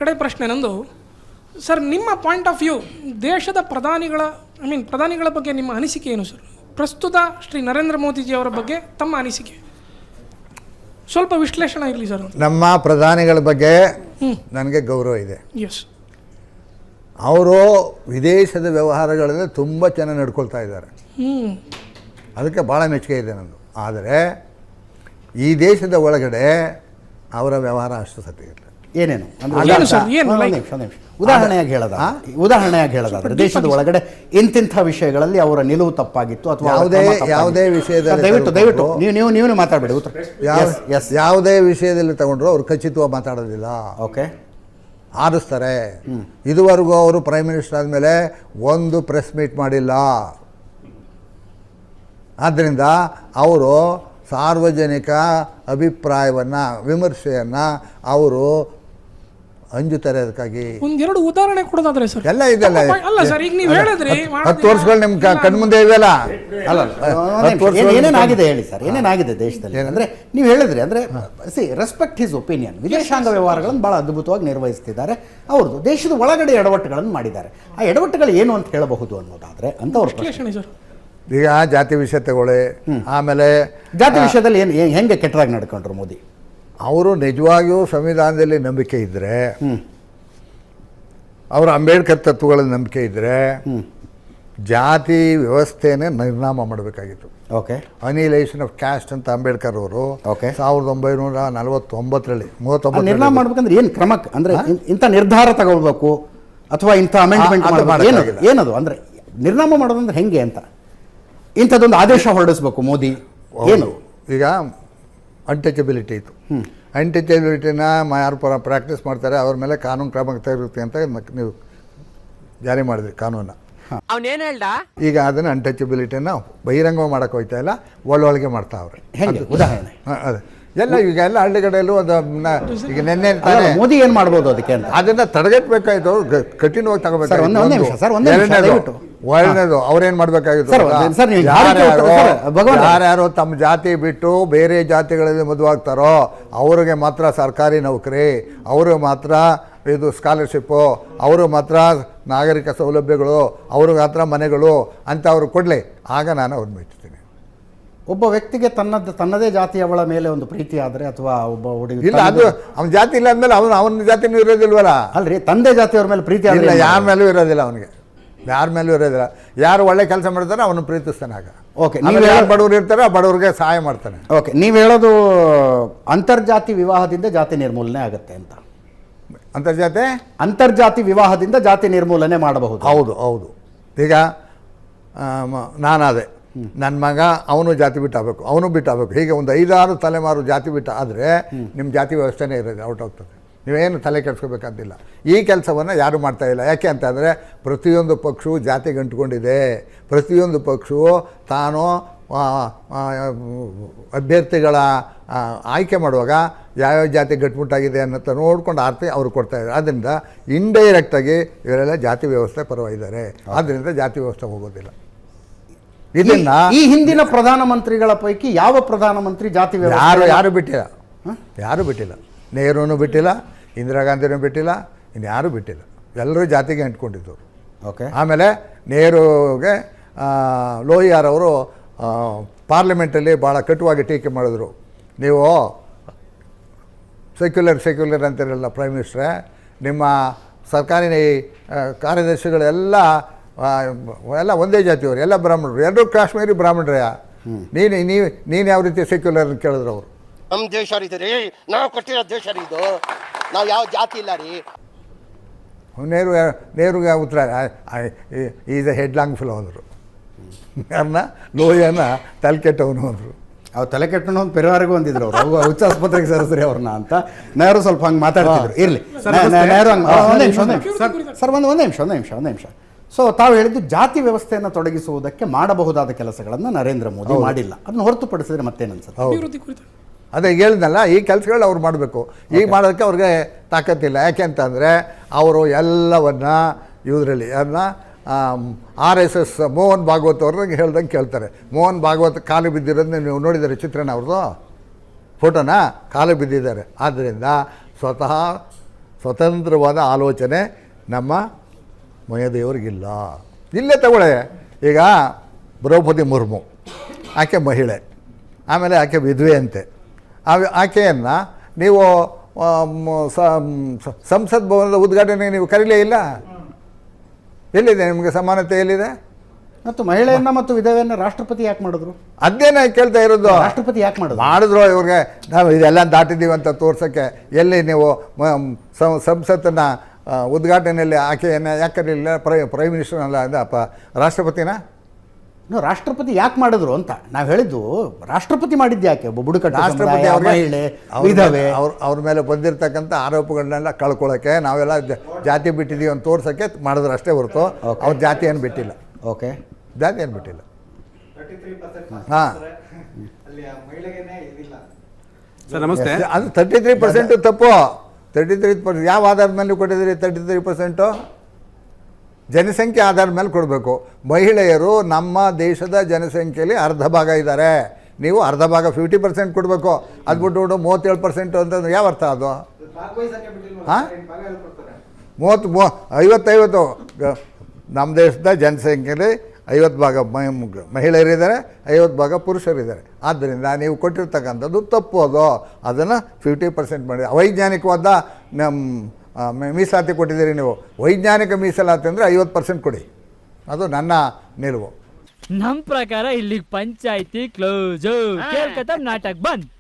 ಕಡೆ ಪ್ರಶ್ನೆ ನಂದು ಸರ್, ನಿಮ್ಮ ಪಾಯಿಂಟ್ ಆಫ್ ವ್ಯೂ ದೇಶದ ಪ್ರಧಾನಿಗಳ ಬಗ್ಗೆ ನಿಮ್ಮ ಅನಿಸಿಕೆ ಏನು ಸರ್? ಪ್ರಸ್ತುತ ಶ್ರೀ ನರೇಂದ್ರ ಮೋದಿಜಿಯವರ ಬಗ್ಗೆ ತಮ್ಮ ಅನಿಸಿಕೆ ಸ್ವಲ್ಪ ವಿಶ್ಲೇಷಣೆ ಇರಲಿ ಸರ್. ನಮ್ಮ ಪ್ರಧಾನಿಗಳ ಬಗ್ಗೆ ನನಗೆ ಗೌರವ ಇದೆ. ಎಸ್, ಅವರು ವಿದೇಶದ ವ್ಯವಹಾರಗಳಲ್ಲಿ ತುಂಬ ಚೆನ್ನಾಗಿ ನಡ್ಕೊಳ್ತಾ ಇದ್ದಾರೆ. ಅದಕ್ಕೆ ಭಾಳ ಮೆಚ್ಚುಗೆ ಇದೆ ನಂದು. ಆದರೆ ಈ ದೇಶದ ಒಳಗಡೆ ಅವರ ವ್ಯವಹಾರ ಅಷ್ಟು ಸತ್ಯ ಇಲ್ಲ. ಏನೇನು ಏನು ಉದಾಹರಣೆಯಾಗಿ ಹೇಳೋದಾದ್ರೆ ದೇಶದ ಒಳಗಡೆ ಇಂತಿಂಥ ವಿಷಯಗಳಲ್ಲಿ ಅವರ ನಿಲುವು ತಪ್ಪಾಗಿತ್ತು ಅಥವಾ ಯಾವುದೇ ವಿಷಯದಲ್ಲಿ ದಯವಿಟ್ಟು ನೀವು ಮಾತಾಡಬೇಡಿ. ಯಾವುದೇ ವಿಷಯದಲ್ಲಿ ತಗೊಂಡ್ರು ಅವ್ರು ಖಚಿತವಾಗಿ ಮಾತಾಡೋದಿಲ್ಲ. ಓಕೆ, ಆರಿಸ್ತಾರೆ. ಇದುವರೆಗೂ ಅವರು ಪ್ರೈಮ್ ಮಿನಿಸ್ಟರ್ ಆದಮೇಲೆ ಒಂದು ಪ್ರೆಸ್ ಮೀಟ್ ಮಾಡಿಲ್ಲ. ಆದ್ದರಿಂದ ಅವರು ಸಾರ್ವಜನಿಕ ಅಭಿಪ್ರಾಯವನ್ನು ವಿಮರ್ಶೆಯನ್ನು ಅವರು ಅಂಜುತ್ತಾರೆ. ಅದಕ್ಕಾಗಿ ಒಂದೆರಡು ಉದಾಹರಣೆ ಕೊಡೋದಾದ್ರೆ ಸರ್ ಎಲ್ಲ ಇದೆಲ್ಲ ಅಲ್ಲ ಸರ್, ಈಗ ನೀವು ಹೇಳಿದ್ರಿ 10 ವರ್ಷಗಳು ನಿಮ್ಮ ಕಣ್ಮುಂದೆ ಇವೆಲ್ಲ ಅಲ್ಲ. ಏನೇನಾಗಿದೆ ಹೇಳಿ ಸರ್, ಏನೇನಾಗಿದೆ ದೇಶದಲ್ಲಿ ಅಂದ್ರೆ ನೀವು ಹೇಳಿದ್ರಿ. ಅಂದ್ರೆ ರೆಸ್ಪೆಕ್ಟ್ ಹಿಸ್ ಒಪಿನಿಯನ್. ವಿದೇಶಾಂಗ ವ್ಯವಹಾರಗಳನ್ನು ಬಹಳ ಅದ್ಭುತವಾಗಿ ನಿರ್ವಹಿಸ್ತಿದ್ದಾರೆ. ಅವ್ರದ್ದು ದೇಶದ ಒಳಗಡೆ ಎಡವಟ್ಟುಗಳನ್ನು ಮಾಡಿದ್ದಾರೆ. ಆ ಎಡವಟ್ಟುಗಳು ಏನು ಅಂತ ಹೇಳಬಹುದು ಅನ್ನೋದಾದ್ರೆ ಅಂತ ಅವ್ರ ವಿಶ್ಲೇಷಣೆ ಸರ್. ಈಗ ಜಾತಿ ವಿಷಯ ತಗೊಳ್ಳಿ. ಆಮೇಲೆ ಜಾತಿ ವಿಷಯದಲ್ಲಿ ಹೆಂಗೆ ಕೆಟ್ಟದಾಗಿ ನಡ್ಕೊಂಡ್ರು ಮೋದಿ? ಅವರು ನಿಜವಾಗಿಯೂ ಸಂವಿಧಾನದಲ್ಲಿ ನಂಬಿಕೆ ಇದ್ದರೆ, ಅವರು ಅಂಬೇಡ್ಕರ್ ತತ್ವಗಳಲ್ಲಿ ನಂಬಿಕೆ ಇದ್ದರೆ ಜಾತಿ ವ್ಯವಸ್ಥೆನೇ ನಿರ್ನಾಮ ಮಾಡಬೇಕಾಗಿತ್ತು. ಓಕೆ, ಅನಿಲೇಷನ್ ಆಫ್ ಕ್ಯಾಸ್ಟ್ ಅಂತ ಅಂಬೇಡ್ಕರ್ ಅವರು 1949ರಲ್ಲಿ ನಿರ್ನಾಮ ಮಾಡ್ಬೇಕಂದ್ರೆ ಏನು ಕ್ರಮ? ಅಂದ್ರೆ ಇಂಥ ನಿರ್ಧಾರ ತಗೊಳ್ಬೇಕು ಅಥವಾ ಇಂಥ ಅಮೆಂಡ್ಮೆಂಟ್ ಏನದು? ಅಂದ್ರೆ ನಿರ್ನಾಮ ಮಾಡೋದಂದ್ರೆ ಹೆಂಗೆ ಅಂತ ಇಂಥದ್ದೊಂದು ಆದೇಶ ಹೊರಡಿಸ್ಬೇಕು ಮೋದಿ. ಏನು ಈಗ ಅನ್ಟಚಬಿಲಿಟಿ ಇತ್ತು. ಅನ್ಟಚಬಿಲಿಟಿನ ಯಾರು ಪ್ರಾಕ್ಟೀಸ್ ಮಾಡ್ತಾರೆ ಅವ್ರ ಮೇಲೆ ಕಾನೂನು ಕ್ರಮ ತೆಗೆದುತ್ತೆ ಅಂತ ನೀವು ಜಾರಿ ಮಾಡಿದ್ರಿ ಕಾನೂನ. ಅವನೇನು ಹೇಳ್ದ? ಈಗ ಅದನ್ನು ಅನ್ಟಚಬಿಲಿಟಿನ ಬಹಿರಂಗ ಮಾಡೋಕೆ ಹೋಗ್ತಾ ಇಲ್ಲ, ಒಳ್ಳೊಳಗೆ ಮಾಡ್ತಾ ಅವ್ರೆ. ಹೆಂಗೆ ಉದಾಹರಣೆ? ಅದೇ ಎಲ್ಲ ಈಗ ಎಲ್ಲ ಹಳ್ಳಿಗಡೆಯಲ್ಲೂ ಅದು ಈಗ ನೆನ್ನೆ ಮೋದಿ ಏನು ಮಾಡ್ಬೋದು ಅದಕ್ಕೆ ಅಂತ ಅದನ್ನು ತಡೆಗಟ್ಟಬೇಕಾಯ್ತು. ಕಠಿಣವಾಗಿ ತಗೋಬೇಕು. ಒಳ್ಳೆಯದು ಅವ್ರೇನು ಮಾಡಬೇಕಾಗಿತ್ತು? ಯಾರ್ಯಾರು ತಮ್ಮ ಜಾತಿ ಬಿಟ್ಟು ಬೇರೆ ಜಾತಿಗಳಲ್ಲಿ ಮದುವಾಗ್ತಾರೋ ಅವ್ರಿಗೆ ಮಾತ್ರ ಸರ್ಕಾರಿ ನೌಕರಿ, ಅವ್ರಿಗೆ ಮಾತ್ರ ಇದು ಸ್ಕಾಲರ್ಶಿಪ್ಪು, ಅವರು ಮಾತ್ರ ನಾಗರಿಕ ಸೌಲಭ್ಯಗಳು, ಅವ್ರಿಗೆ ಮಾತ್ರ ಮನೆಗಳು ಅಂತ ಅವ್ರು ಕೊಡಲಿ. ಆಗ ನಾನು ಅವ್ರನ್ನ ಮೆಚ್ಚುತ್ತೀನಿ. ಒಬ್ಬ ವ್ಯಕ್ತಿಗೆ ತನ್ನದೇ ಜಾತಿಯವಳ ಮೇಲೆ ಒಂದು ಪ್ರೀತಿ ಆದರೆ ಅಥವಾ ಒಬ್ಬ ಹುಡುಗಿ ಇಲ್ಲ, ಅದು ಅವನ ಜಾತಿ ಇಲ್ಲ ಅಂದಮೇಲೆ ಅವನ ಜಾತಿನೂ ಇರೋದಿಲ್ವಲ್ಲ. ಅಲ್ರಿ, ತಂದೆ ಜಾತಿಯವ್ರ ಮೇಲೆ ಪ್ರೀತಿ ಇಲ್ಲ, ಯಾರ ಮೇಲೂ ಇರೋದಿಲ್ಲ ಅವನಿಗೆ. ಯಾರ ಮೇಲೂ ಇರೋದಿಲ್ಲ. ಯಾರು ಒಳ್ಳೆ ಕೆಲಸ ಮಾಡ್ತಾರೋ ಅವನು ಪ್ರೀತಿಸ್ತಾನೆ. ಆಗ ಓಕೆ, ಯಾರು ಬಡವರು ಇರ್ತಾರೆ ಆ ಬಡವ್ರಿಗೆ ಸಹಾಯ ಮಾಡ್ತಾನೆ. ಓಕೆ, ನೀವು ಹೇಳೋದು ಅಂತರ್ಜಾತಿ ವಿವಾಹದಿಂದ ಜಾತಿ ನಿರ್ಮೂಲನೆ ಆಗುತ್ತೆ ಅಂತ. ಅಂತರ್ಜಾತಿ ವಿವಾಹದಿಂದ ಜಾತಿ ನಿರ್ಮೂಲನೆ ಮಾಡಬಹುದು. ಹೌದು ಹೌದು. ಈಗ ನಾನಾದೆ, ನನ್ನ ಮಗ ಅವನು ಜಾತಿ ಬಿಟ್ಟು ಆಗಬೇಕು, ಅವನು ಬಿಟ್ಟು ಆಗಬೇಕು. ಹೀಗೆ ಒಂದು 5-6 ತಲೆಮಾರು ಜಾತಿ ಬಿಟ್ಟು ಆದರೆ ನಿಮ್ಮ ಜಾತಿ ವ್ಯವಸ್ಥೆನೇ ಇರೋದು ಔಟ್ ಹೋಗ್ತದೆ. ನೀವೇನು ತಲೆ ಕೆಡಿಸ್ಕೋಬೇಕಂತಿಲ್ಲ. ಈ ಕೆಲಸವನ್ನು ಯಾರೂ ಮಾಡ್ತಾಯಿಲ್ಲ. ಯಾಕೆ ಅಂತಂದರೆ ಪ್ರತಿಯೊಂದು ಪಕ್ಷವು ಜಾತಿಗೆ ಅಂಟ್ಕೊಂಡಿದೆ. ಪ್ರತಿಯೊಂದು ಪಕ್ಷವು ತಾನು ಅಭ್ಯರ್ಥಿಗಳ ಆಯ್ಕೆ ಮಾಡುವಾಗ ಯಾವ್ಯಾವ ಜಾತಿ ಗಟ್ಟಿಮುಟ್ಟಾಗಿದೆ ಅನ್ನೋದು ನೋಡ್ಕೊಂಡು ಆರ್ತಿ ಅವ್ರು ಕೊಡ್ತಾಯಿದ್ದಾರೆ. ಆದ್ದರಿಂದ ಇಂಡೈರೆಕ್ಟಾಗಿ ಇವರೆಲ್ಲ ಜಾತಿ ವ್ಯವಸ್ಥೆ ಪರವಾಗಿದ್ದಾರೆ. ಆದ್ದರಿಂದ ಜಾತಿ ವ್ಯವಸ್ಥೆ ಹೋಗೋದಿಲ್ಲ. ಇದನ್ನು ಈ ಹಿಂದಿನ ಪ್ರಧಾನಮಂತ್ರಿಗಳ ಪೈಕಿ ಯಾವ ಪ್ರಧಾನಮಂತ್ರಿ ಜಾತಿ ಯಾರು ಬಿಟ್ಟಿಲ್ಲ. ನೆಹರೂನು ಬಿಟ್ಟಿಲ್ಲ, ಇಂದಿರಾ ಗಾಂಧಿನೂ ಬಿಟ್ಟಿಲ್ಲ, ಇನ್ಯಾರೂ ಬಿಟ್ಟಿಲ್ಲ. ಎಲ್ಲರೂ ಜಾತಿಗೆ ಅಂಟ್ಕೊಂಡಿದ್ದವರು. ಓಕೆ, ಆಮೇಲೆ ನೆಹರೂಗೆ ಲೋಹಿಯಾರವರು ಪಾರ್ಲಿಮೆಂಟಲ್ಲಿ ಭಾಳ ಕಟುವಾಗಿ ಟೀಕೆ ಮಾಡಿದ್ರು. ನೀವು ಸೆಕ್ಯುಲರ್ ಅಂತಿರಲ್ಲ ಪ್ರೈಮ್ ಮಿನಿಸ್ಟ್ರೇ, ನಿಮ್ಮ ಸರ್ಕಾರಿ ಕಾರ್ಯದರ್ಶಿಗಳೆಲ್ಲ ಎಲ್ಲ ಒಂದೇ ಜಾತಿಯವರು, ಎಲ್ಲ ಬ್ರಾಹ್ಮಣರು, ಎಲ್ಲರೂ ಕಾಶ್ಮೀರಿ ಬ್ರಾಹ್ಮಣರೇ. ನೀನು ಯಾವ ರೀತಿ ಸೆಕ್ಯುಲರ್ ಅಂತ ಕೇಳಿದ್ರು ಅವರು. ನಮ್ಮ ದೇಶ ರೀ, ನಾವು ಕೊಟ್ಟಿರೋ ದೇಶ ರೀ ಇದು, ನಾವು ಯಾವ ಜಾತಿ ಇಲ್ಲ ರೀ. ನೆಹರುಗೆ ಉತ್ತರ is A head long Philo ಅಂದರು. ಯಾರನ್ನ ಲೋಹಿಯಾನ ತಲೆ ಕೆಟ್ಟವನು ಅಂದರು. ಅವ್ರು ತಲೆ ಕೆಟ್ಟವನು ಒಂದು ಪೆರಿವಾರಿಗೂ ಅಂದಿದ್ರು ಅವರು. ಹುಚ್ಚ ಆಸ್ಪತ್ರೆಗೆ ಸೇರಿಸ್ರಿ ಅವ್ರನ್ನ ಅಂತ. ನೆಹರು ಸ್ವಲ್ಪ ಹಂಗೆ ಮಾತಾಡ್ತಿದ್ರು. ಇರಲಿ, ನೆಹರು ಹಂಗೆ ಒಂದು ನಿಮಿಷ. ಸೊ ತಾವು ಹೇಳಿದ್ದು ಜಾತಿ ವ್ಯವಸ್ಥೆಯನ್ನು ತೊಡಗಿಸುವುದಕ್ಕೆ ಮಾಡಬಹುದಾದ ಕೆಲಸಗಳನ್ನು ನರೇಂದ್ರ ಮೋದಿ ಮಾಡಿಲ್ಲ. ಅದನ್ನು ಹೊರತುಪಡಿಸಿದ್ರೆ ಮತ್ತೇನನ್ಸುತ್ತೆ? ಅದೇ ಹೇಳಿದ್ನಲ್ಲ, ಈ ಕೆಲಸಗಳು ಅವ್ರು ಮಾಡಬೇಕು. ಈಗ ಮಾಡೋದಕ್ಕೆ ಅವ್ರಿಗೆ ತಾಕತ್ತಿಲ್ಲ. ಯಾಕೆ ಅಂತಂದರೆ ಅವರು ಎಲ್ಲವನ್ನ ಇವರಲ್ಲಿ ಅದನ್ನ RSS ಮೋಹನ್ ಭಾಗವತ್ ಅವ್ರಿಗೆ ಹೇಳ್ದಂಗೆ ಕೇಳ್ತಾರೆ. ಮೋಹನ್ ಭಾಗವತ್ ಕಾಲು ಬಿದ್ದಿರೋದನ್ನ ನೀವು ನೋಡಿದರೆ ಚಿತ್ರಣ ಅವ್ರದ್ದು ಫೋಟೋನ ಕಾಲು ಬಿದ್ದಿದ್ದಾರೆ. ಆದ್ದರಿಂದ ಸ್ವತಃ ಸ್ವತಂತ್ರವಾದ ಆಲೋಚನೆ ನಮ್ಮ ಮಹದೇವರಿಗಿಲ್ಲ. ಇಲ್ಲೇ ತಗೊಳ್ಳೆ, ಈಗ ದ್ರೌಪದಿ ಮುರ್ಮು ಆಕೆ ಮಹಿಳೆ, ಆಮೇಲೆ ಆಕೆ ವಿಧವೆ ಅಂತೆ. ಆಕೆಯನ್ನು ನೀವು ಸಂಸತ್ ಭವನದ ಉದ್ಘಾಟನೆಗೆ ನೀವು ಕರೀಲೇ ಇಲ್ಲ. ಎಲ್ಲಿದೆ ನಿಮಗೆ ಸಮಾನತೆ, ಎಲ್ಲಿದೆ? ಮತ್ತು ಮಹಿಳೆಯನ್ನ ಮತ್ತು ವಿಧವೆಯನ್ನ ರಾಷ್ಟ್ರಪತಿ ಯಾಕೆ ಮಾಡಿದ್ರು? ಅದೇನೇ ಕೇಳ್ತಾ ಇರೋದು. ರಾಷ್ಟ್ರಪತಿ ಯಾಕೆ ಮಾಡಿದ್ರು ಇವ್ರಿಗೆ ನಾವು ಇದೆಲ್ಲ ದಾಟಿದ್ದೀವಿ ಅಂತ ತೋರ್ಸೋಕ್ಕೆ. ಎಲ್ಲಿ ನೀವು ಸಂಸತ್ತನ್ನು ಉದ್ಘಾಟನೆಯಲ್ಲಿ ಆಕೆಯನ್ನು ಯಾಕೆ ಕರೀಲಿಲ್ಲ? ಪ್ರೈಮ್ ಮಿನಿಸ್ಟರ್ ಅಲ್ಲ ರಾಷ್ಟ್ರಪತಿನ? ರಾಷ್ಟ್ರಪತಿ ಯಾಕೆ ಮಾಡಿದ್ರು ಅಂತ ನಾವು ಹೇಳಿದ್ದು. ರಾಷ್ಟ್ರಪತಿ ಮಾಡಿದ್ದು ಯಾಕೆ? ಬುಡಕಟ್ಟು ರಾಷ್ಟ್ರಪತಿ ಸಮುದಾಯ, ಮಹಿಳೆ, ವಿಧವೆ, ಅವ್ರ ಮೇಲೆ ಬಂದಿರತಕ್ಕಂಥ ಆರೋಪಗಳನ್ನೆಲ್ಲ ಕಳ್ಕೊಳ್ಳೋಕ್ಕೆ, ನಾವೆಲ್ಲ ಜಾತಿ ಬಿಟ್ಟಿದ್ದೀವಿ ಅಂತ ತೋರ್ಸೋಕ್ಕೆ ಮಾಡಿದ್ರು ಅಷ್ಟೇ ಹೊರತು ಅವ್ರ ಜಾತಿಯನ್ನು ಬಿಟ್ಟಿಲ್ಲ. ಓಕೆ, ಜಾತಿಯನ್ನು ಬಿಟ್ಟಿಲ್ಲ. ಹಾಂ, ಸರ್ ನಮಸ್ತೆ. ಅದು 33% ತಪ್ಪು. 33% ಯಾವ ಆಧಾರದ ಮೇಲೆ ನೀವು ಕೊಟ್ಟಿದ್ದೀರಿ? 33% ಜನಸಂಖ್ಯೆ ಆಧಾರದ ಮೇಲೆ ಕೊಡಬೇಕು. ಮಹಿಳೆಯರು ನಮ್ಮ ದೇಶದ ಜನಸಂಖ್ಯೆಯಲ್ಲಿ ಅರ್ಧ ಭಾಗ ಇದ್ದಾರೆ. ನೀವು ಅರ್ಧ ಭಾಗ 50% ಕೊಡಬೇಕು. ಅದು ಬಿಟ್ಟು 37% ಅಂತಂದ್ರೆ ಯಾವ ಅರ್ಥ ಅದು? ಹಾಂ, 50 ನಮ್ಮ ದೇಶದ ಜನಸಂಖ್ಯೆಯಲ್ಲಿ 50 ಭಾಗ ಮಹಿಳೆಯರಿದ್ದಾರೆ, 50 ಭಾಗ ಪುರುಷರಿದ್ದಾರೆ. ಆದ್ದರಿಂದ ನೀವು ಕೊಟ್ಟಿರ್ತಕ್ಕಂಥದ್ದು ತಪ್ಪು. ಅದನ್ನು 50% ಮಾಡಿ ಅವೈಜ್ಞಾನಿಕವಾದ ಮೀಸಲಾತಿ ಕೊಟ್ಟಿದ್ದೀರಿ ನೀವು. ವೈಜ್ಞಾನಿಕ ಮೀಸಲಾತಿ ಅಂದರೆ 50% ಕೊಡಿ. ಅದು ನನ್ನ ನಿಲುವು. ನಮ್ಮ ಪ್ರಕಾರ ಇಲ್ಲಿಗೆ ಪಂಚಾಯ್ತಿ ಕ್ಲೋಸು. ಕೇಳ್ಕತ್ತ ನಾಟಕ ಬಂದ್.